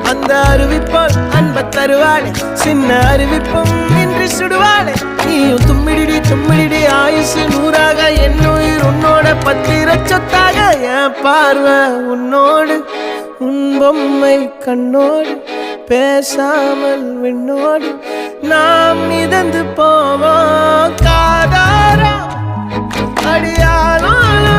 அந்த அறிவிப்போல் அன்ப தருவாளே சின்ன அறிவிப்பும் இன்றி சுடுவாளே நீயும் தும்மிடி ஆயுசு நூறாக என் உயிர் உன்னோட பத்திர சொத்தாக என் பார்வை உன்னோடு உன் பொம்மை கண்ணோடு பேசாமல் விண்ணோடு நாம் மிதந்து போவோம் காதாரா அடியானாலும்